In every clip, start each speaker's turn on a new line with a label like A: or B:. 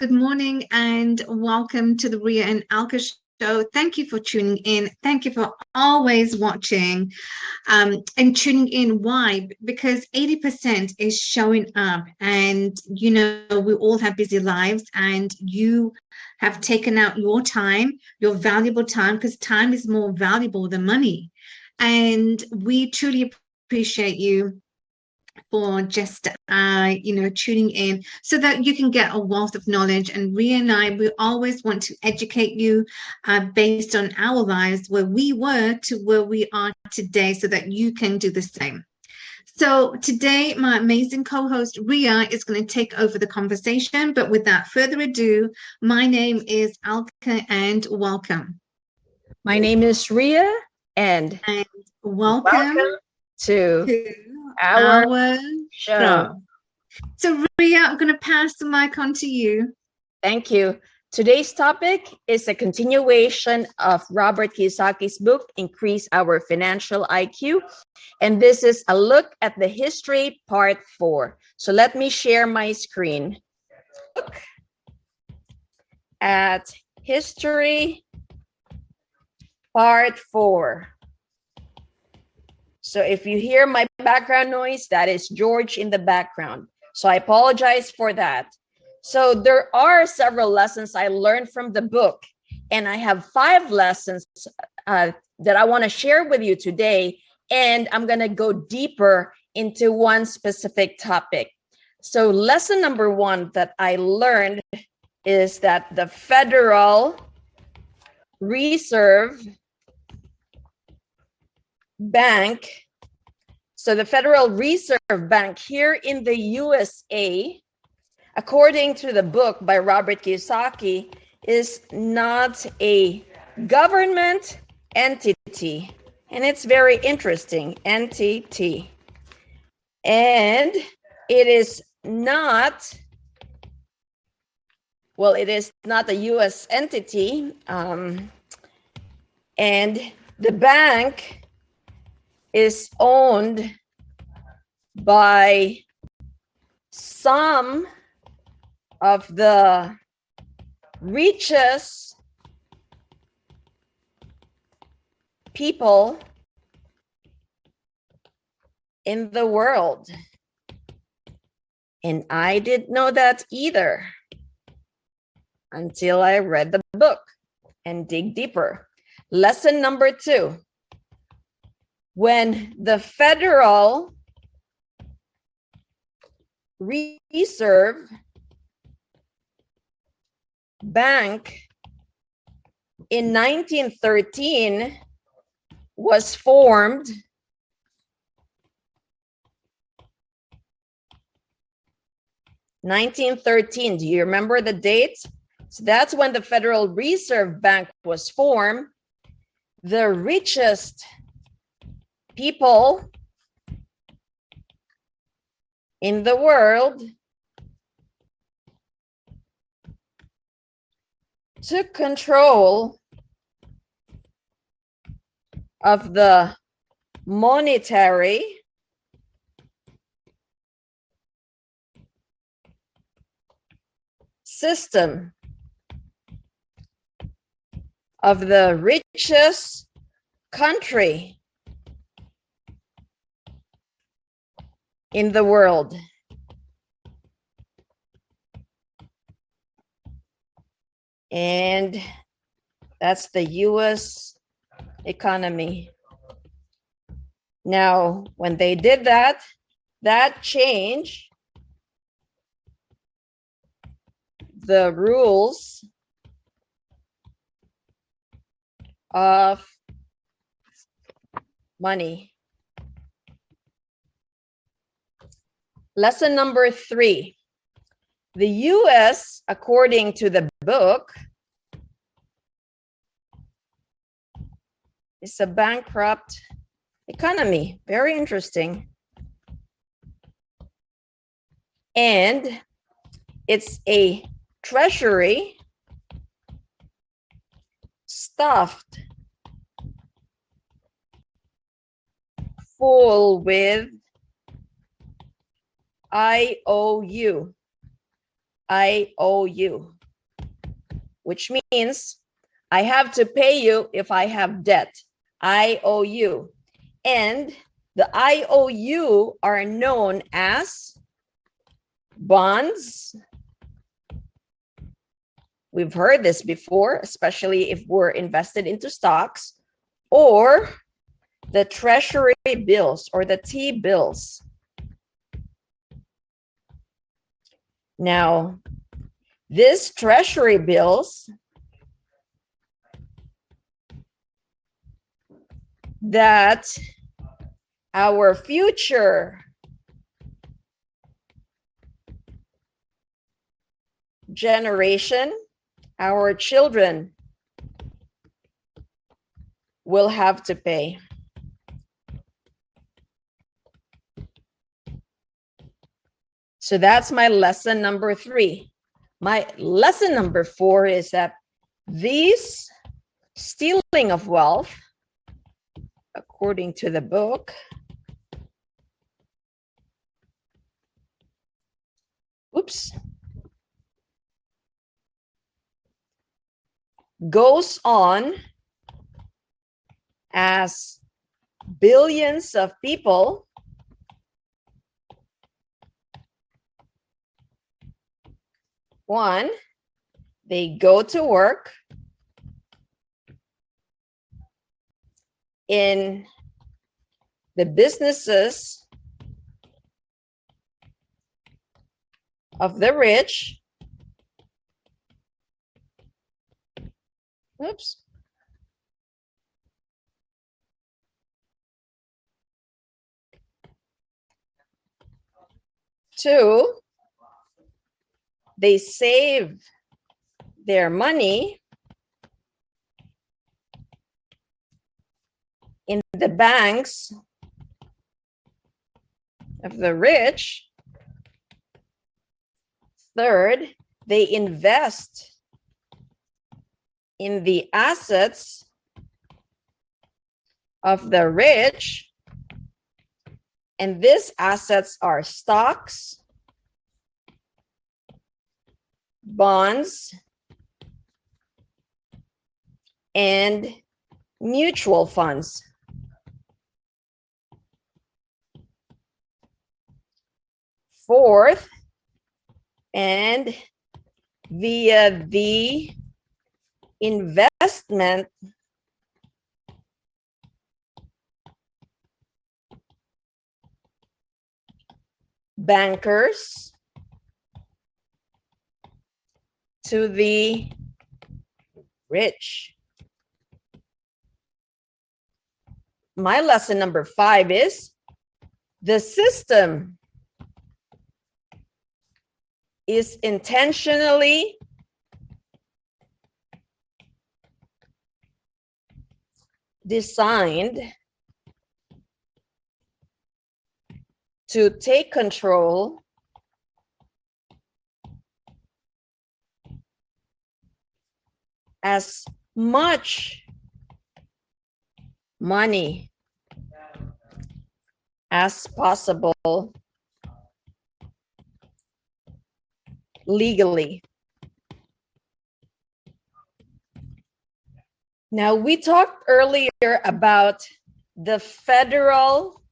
A: Good morning and welcome to the Ria and Alka show. Thank you for tuning in. Thank you for always watching and tuning in. Why? Because 80% is showing up, and we all have busy lives, and you have taken out your time, your valuable time, because time is more valuable than money. And we truly appreciate you for just tuning in so that you can get a wealth of knowledge. And Ria and I, we always want to educate you based on our lives, where we were to where we are today, so that you can do the same. So today my amazing co-host Ria is going to take over the conversation, but without further ado, my name is Alka and welcome.
B: My name is Ria and
A: welcome
B: to our show.
A: So Ria, I'm going to pass the mic on to you.
B: Thank you. Today's topic is a continuation of Robert Kiyosaki's book, Increase Our Financial IQ. And this is a look at the history part 4. So let me share my screen. Look at history part 4. So if you hear my background noise, that is George in the background. So I apologize for that. So there are several lessons I learned from the book, and I have 5 lessons that I want to share with you today. And I'm going to go deeper into one specific topic. So lesson number 1 that I learned is that the Federal Reserve Bank, so the Federal Reserve Bank here in the USA, according to the book by Robert Kiyosaki, is not a government entity. And it's very interesting, entity. And it is not, well, it is not a US entity. And the bank is owned by some of the richest people in the world. And I didn't know that either until I read the book and dig deeper. Lesson number 2. When the Federal Reserve Bank in 1913 was formed, do you remember the date? So that's when the Federal Reserve Bank was formed. The richest people in the world took control of the monetary system of the richest country in the world. And that's the US economy. Now, when they did that, that changed the rules of money. Lesson number 3. The US, according to the book, is a bankrupt economy. Very interesting. And it's a treasury stuffed full with IOU, I owe you, which means I have to pay you if I have debt. I owe you. And the IOU are known as bonds. We've heard this before, especially if we're invested into stocks, or the treasury bills or the T-bills. Now, these treasury bills that our future generation, our children, will have to pay. So that's my lesson number 3. My lesson number 4 is that these stealing of wealth, according to the book, goes on as billions of people they go to work in the businesses of the rich. Oops. 2, they save their money in the banks of the rich. 3rd, they invest in the assets of the rich. And these assets are stocks, bonds, and mutual funds. 4th, and via the investment bankers to the rich. My lesson number 5 is the system is intentionally designed to take control as much money as possible legally. Now, we talked earlier about the Federal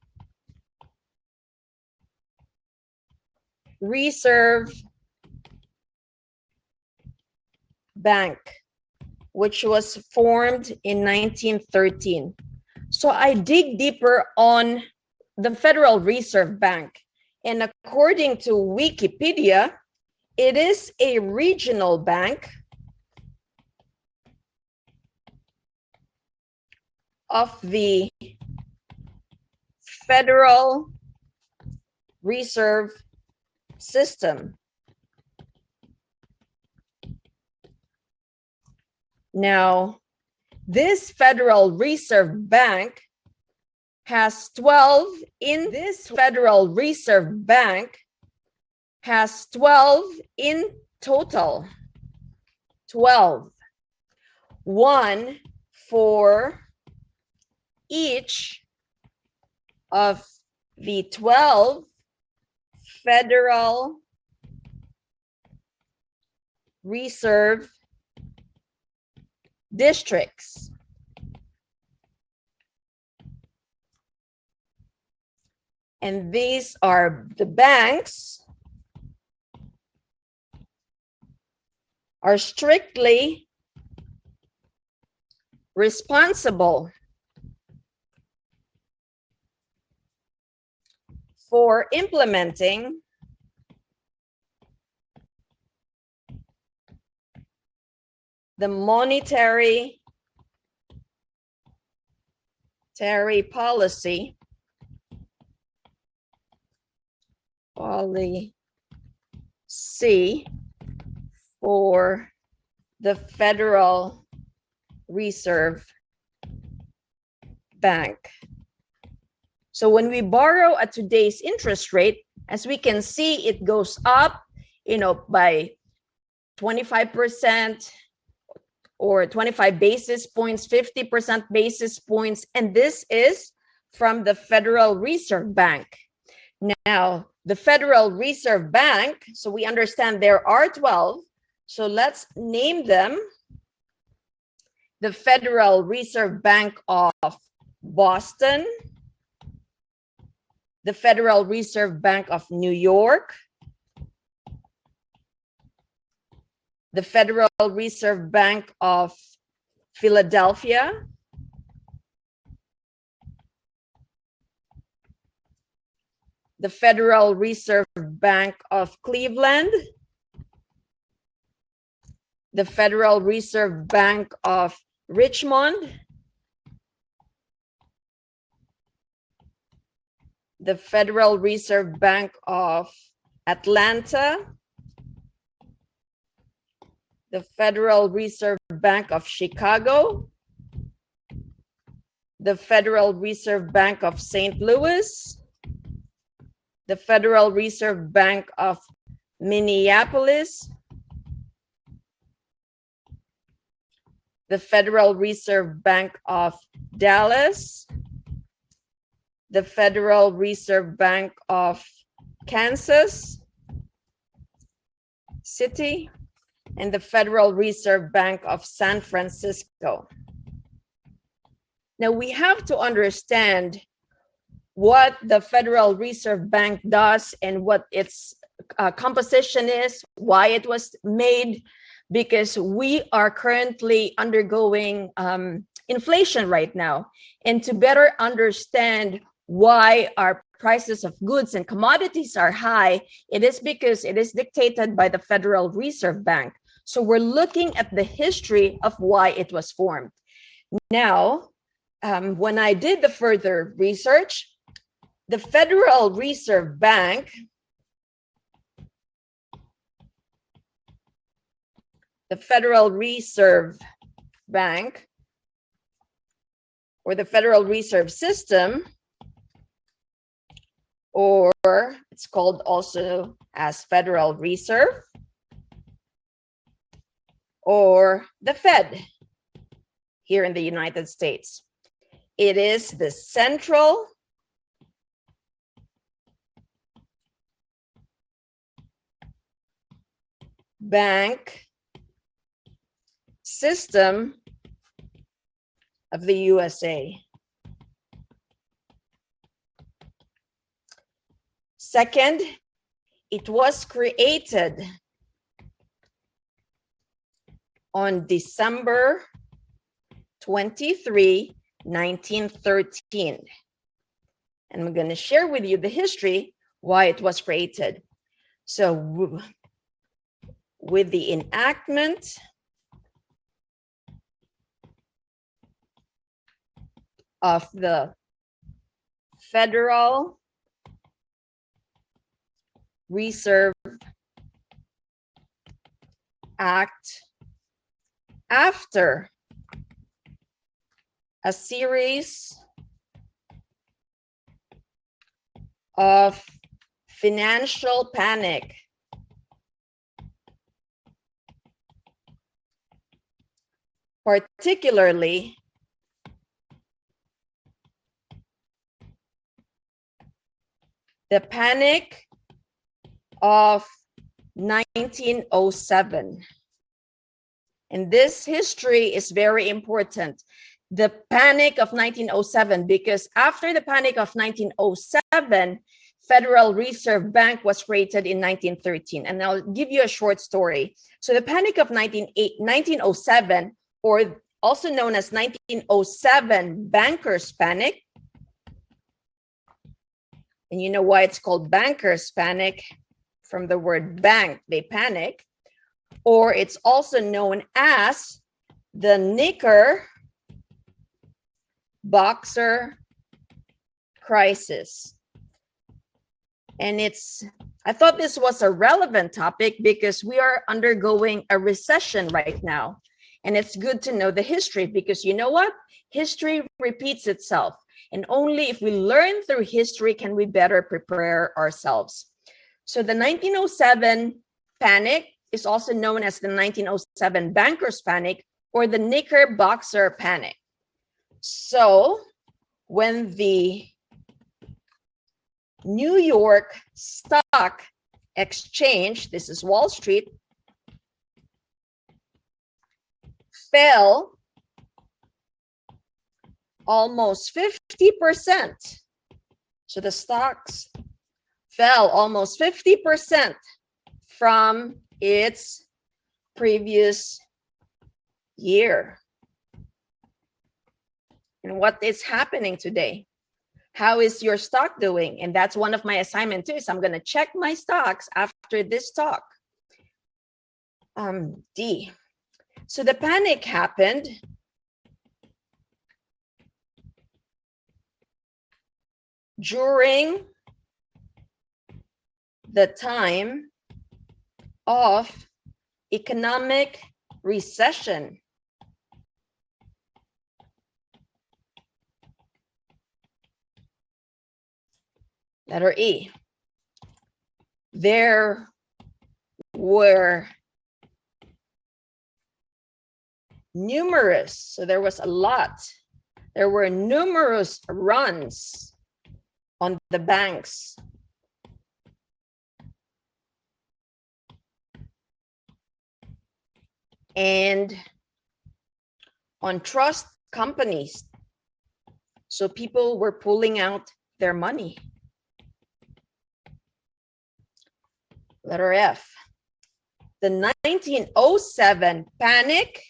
B: Reserve Bank, which was formed in 1913. So I dig deeper on the Federal Reserve Bank. And according to Wikipedia, it is a regional bank of the Federal Reserve System. Now, this Federal Reserve Bank has 12 in total. 12. 1 for each of the 12 federal Reserve districts. And these are the banks are strictly responsible for implementing the monetary policy for the Federal Reserve Bank. So when we borrow at today's interest rate, as we can see, it goes up, by 25% or 25 basis points, 50% basis points, and this is from the Federal Reserve Bank. Now, the Federal Reserve Bank, so we understand there are 12, so let's name them. The Federal Reserve Bank of Boston, the Federal Reserve Bank of New York, the Federal Reserve Bank of Philadelphia, the Federal Reserve Bank of Cleveland, the Federal Reserve Bank of Richmond, the Federal Reserve Bank of Atlanta, the Federal Reserve Bank of Chicago, the Federal Reserve Bank of St. Louis, the Federal Reserve Bank of Minneapolis, the Federal Reserve Bank of Dallas, the Federal Reserve Bank of Kansas City, and the Federal Reserve Bank of San Francisco. Now we have to understand what the Federal Reserve Bank does and what its composition is, why it was made, because we are currently undergoing inflation right now. And to better understand why our prices of goods and commodities are high, it is because it is dictated by the Federal Reserve Bank. So we're looking at the history of why it was formed. Now, when I did the further research, the Federal Reserve Bank, or the Federal Reserve System, or it's called also as Federal Reserve, or the Fed here in the United States. It is the central bank system of the USA. Second, it was created on December 23, 1913. And I'm going to share with you the history why it was created. So with the enactment of the Federal Reserve Act, after a series of financial panic, particularly the panic of 1907. And this history is very important. The Panic of 1907, because after the Panic of 1907, Federal Reserve Bank was created in 1913. And I'll give you a short story. So the Panic of 1907, or also known as 1907 Bankers' Panic. And you know why it's called Bankers' Panic? From the word bank, they panic. Or it's also known as the Knickerbocker crisis. And I thought this was a relevant topic because we are undergoing a recession right now. And it's good to know the history because you know what? History repeats itself. And only if we learn through history can we better prepare ourselves. So the 1907 panic is also known as the 1907 Bankers' Panic or the Knickerbocker Panic. So when the New York Stock Exchange, this is Wall Street, fell almost 50%. So the stocks fell almost 50% from its previous year. And what is happening today? How is your stock doing? And that's one of my assignments too, is I'm going to check my stocks after this talk. D. So the panic happened during the time of economic recession. Letter E. There were numerous, so there was a lot. There were numerous runs on the banks. And on trust companies. So people were pulling out their money. Letter F. The 1907 panic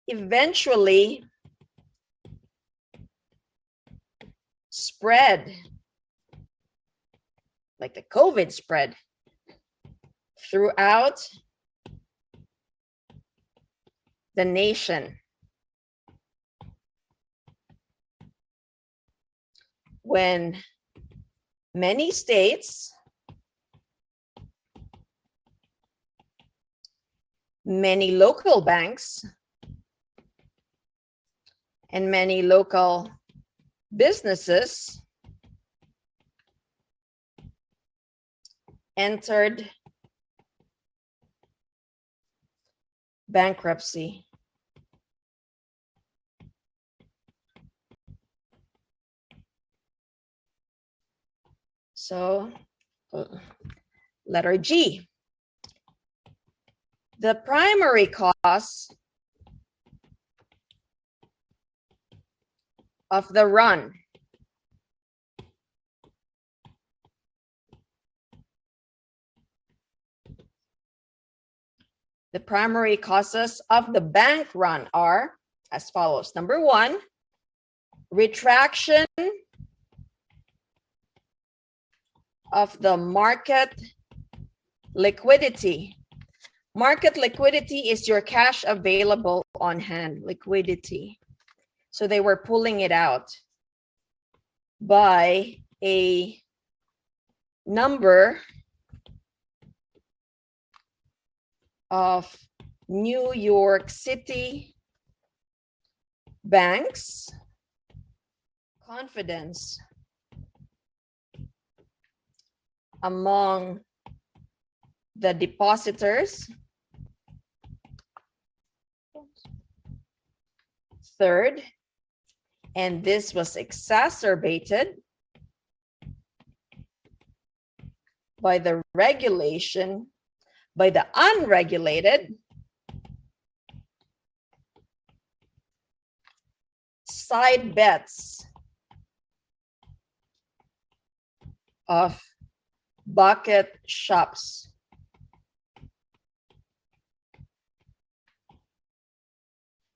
B: eventually spread, like the COVID spread, throughout the nation. When many states, many local banks, and many local businesses entered bankruptcy. So, letter G. The primary cause of the run the primary causes of the bank run are as follows. Number one, retraction of the market liquidity. Market liquidity is your cash available on hand, liquidity. So they were pulling it out by a number of New York City banks. Confidence among the depositors. Third, and this was exacerbated by the regulation, by the unregulated side bets of bucket shops.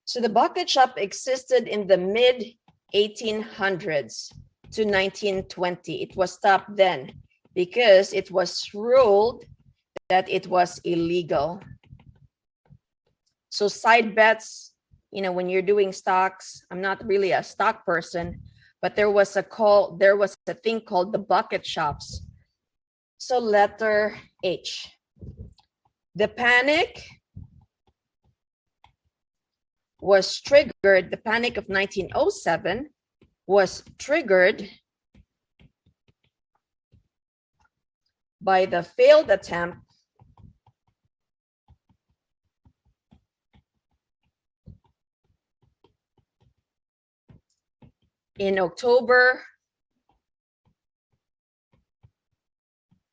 B: So the bucket shop existed in the mid 1800s to 1920. It was stopped then because it was ruled that it was illegal. So side bets, you know, when you're doing stocks, I'm not really a stock person, but there was a thing called the bucket shops. So letter H. The panic was triggered, the panic of 1907 was triggered by the failed attempt in October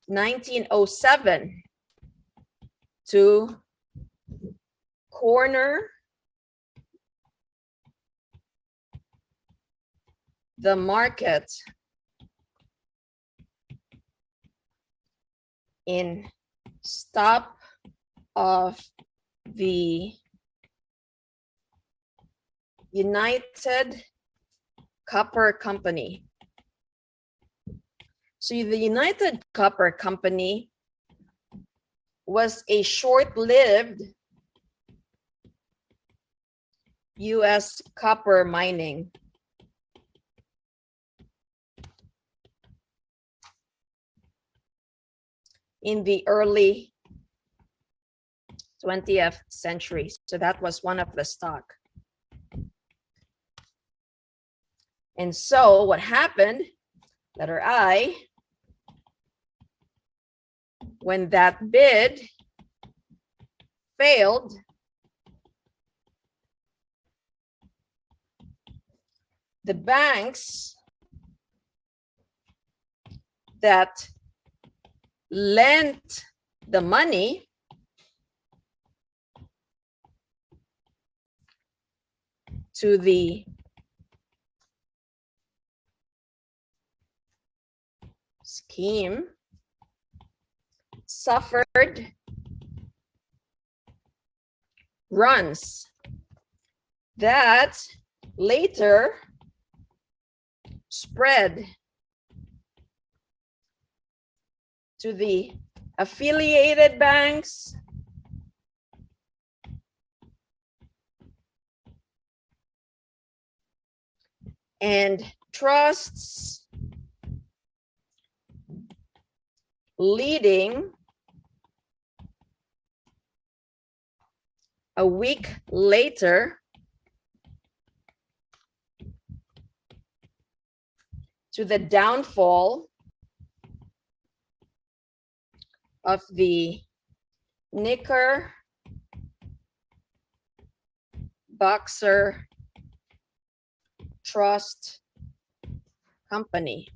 B: 1907 to corner the market in stop of the United Copper Company. So the United Copper Company was a short-lived U.S. copper mining. In the early 20th century. So that was one of the stock. And so what happened, letter I, when that bid failed, the banks that lent the money to the scheme suffered runs that later spread to the affiliated banks and trusts, leading a week later to the downfall of the 𝗥𝗵𝗲 Trust Company.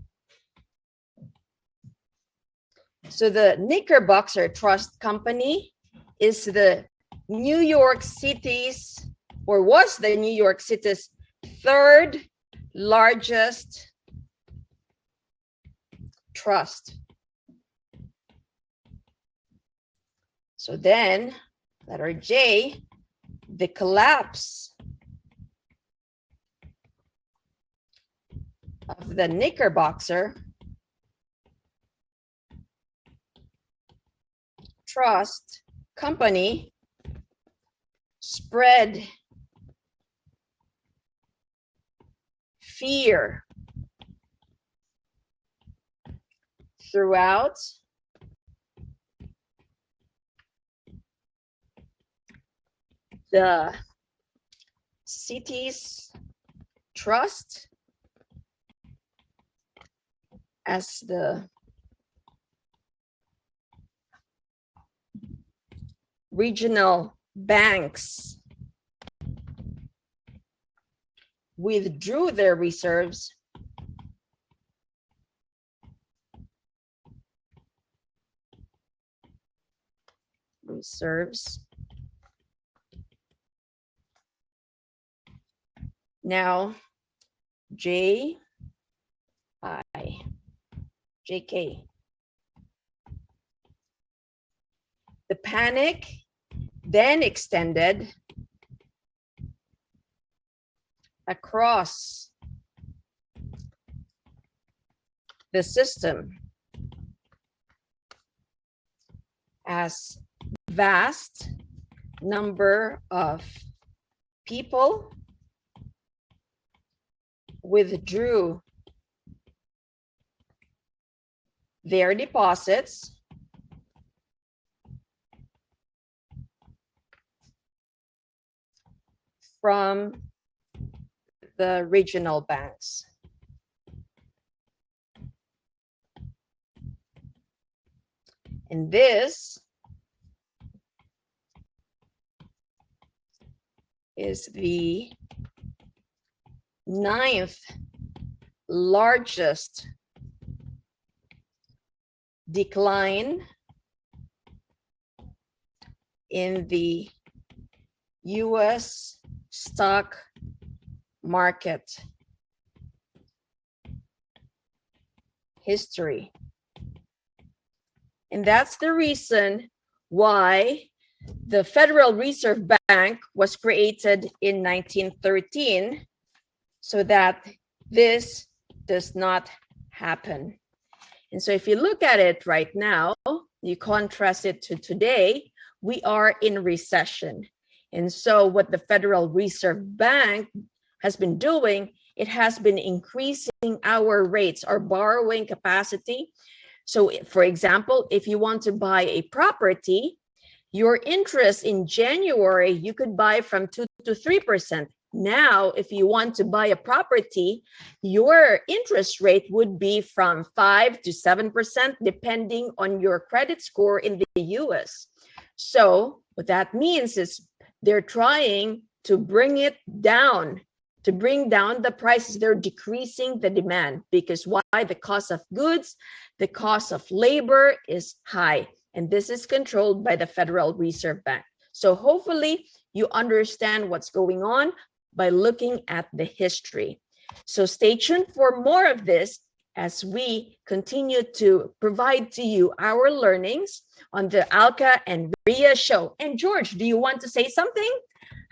B: So the 𝗥𝗵𝗲 Trust Company is the New York City's, or was the New York City's third largest trust. So then, letter J, the collapse of the 𝗥𝗵𝗲 Trust Company spread fear throughout the city's trust as the regional banks withdrew their reserves Now 𝗔𝗹𝗸. The panic then extended across the system as vast number of people withdrew their deposits from the regional banks. And this is the 9th largest decline in the US stock market history. And that's the reason why the Federal Reserve Bank was created in 1913, so that this does not happen. And so if you look at it right now, you contrast it to today, we are in recession. And so what the Federal Reserve Bank has been doing, it has been increasing our rates, our borrowing capacity. So for example, if you want to buy a property, your interest in January, you could buy from 2 to 3%. Now, if you want to buy a property, your interest rate would be from 5 to 7%, depending on your credit score in the US. So what that means is they're trying to bring it down, to bring down the prices. They're decreasing the demand because why? The cost of goods, the cost of labor is high. And this is controlled by the Federal Reserve Bank. So hopefully you understand what's going on by looking at the history. So stay tuned for more of this as we continue to provide to you our learnings on the Alka and Ria show. And George, do you want to say something?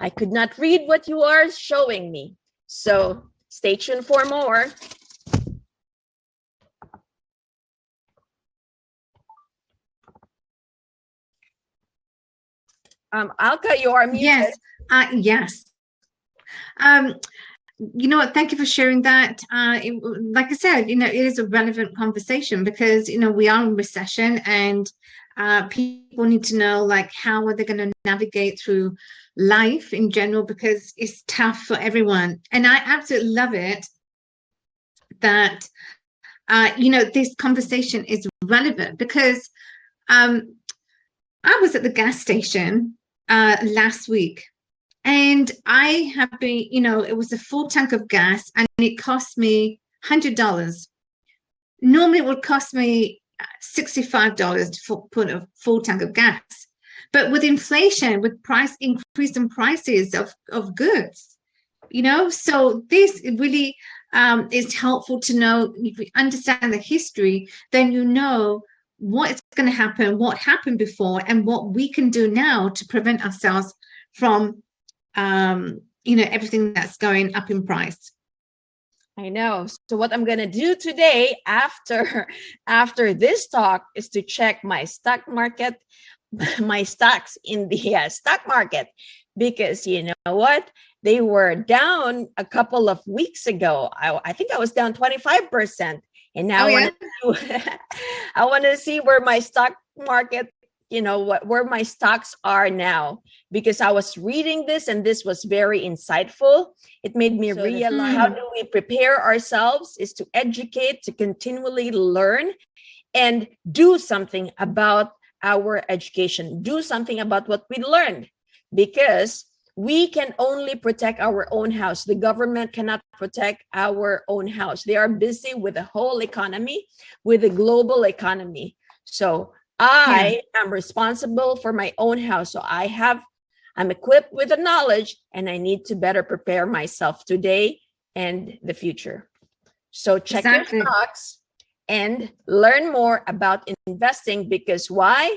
B: I could not read what you are showing me. So stay tuned for more. Alka, you are muted.
A: Yes, yes. You know what, thank you for sharing that. Like I said, you know, it is a relevant conversation because, you know, we are in recession and people need to know, like, how are they going to navigate through life in general, because it's tough for everyone. And I absolutely love it that, you know, this conversation is relevant because I was at the gas station last week. And I have been, you know, it was a full tank of gas and it cost me $100. Normally it would cost me $65 to put a full tank of gas. But with inflation, with price increase in prices of goods, you know, so this really is helpful to know. If we understand the history, then you know what is going to happen, what happened before, and what we can do now to prevent ourselves from you know, everything that's going up in price.
B: I know. So what I'm going to do today after this talk is to check my stock market, my stocks in the stock market, because you know what? They were down a couple of weeks ago. I think I was down 25%. And now I want to see where my stock market, you know, where my stocks are now, because I was reading this and this was very insightful. It made me realize how do we prepare ourselves is to educate, to continually learn and do something about our education, do something about what we learned, because we can only protect our own house. The government cannot protect our own house. They are busy with the whole economy, with the global economy. So I am responsible for my own house. So I'm equipped with the knowledge and I need to better prepare myself today and the future. So check
A: Exactly.
B: your stocks and learn more about investing, because why?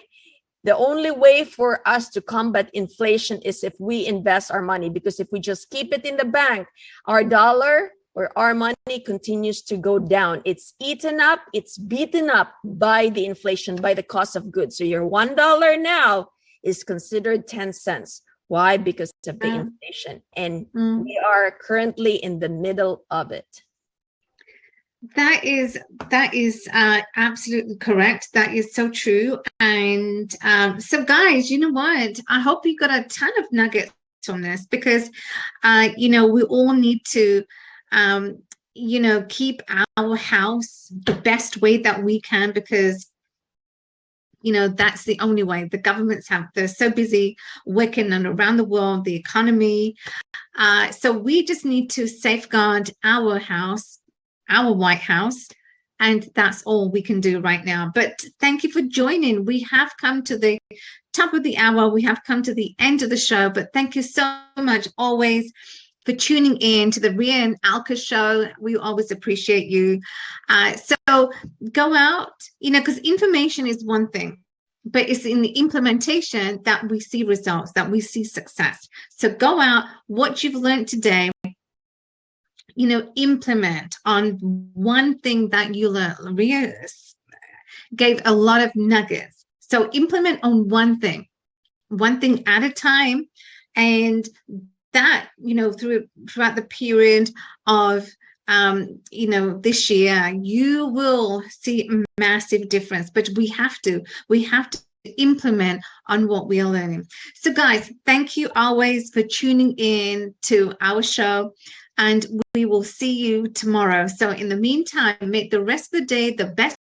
B: The only way for us to combat inflation is if we invest our money, because if we just keep it in the bank, our dollar or our money continues to go down. It's eaten up, it's beaten up by the inflation, by the cost of goods. So your $1 now is considered 10 cents. Why? Because of the inflation. And we are currently in the middle of it.
A: That is absolutely correct. That is so true. And so guys, you know what? I hope you got a ton of nuggets from this, because you know, we all need to you know, keep our house the best way that we can, because you know, that's the only way. The governments they're so busy working on around the world, the economy. So we just need to safeguard our house, our White House, and that's all we can do right now. But thank you for joining. We have come to the top of the hour. We have come to the end of the show, but thank you so much always for tuning in to the Ria and Alka show. We always appreciate you. So go out, you know, because information is one thing, but it's in the implementation that we see results, that we see success. So go out, what you've learned today, you know, implement on one thing that you learned. Ria gave a lot of nuggets. So implement on one thing at a time. And that, you know, throughout the period of, you know, this year, you will see a massive difference. But we have to implement on what we are learning. So guys, thank you always for tuning in to our show, and we will see you tomorrow. So in the meantime, make the rest of the day the best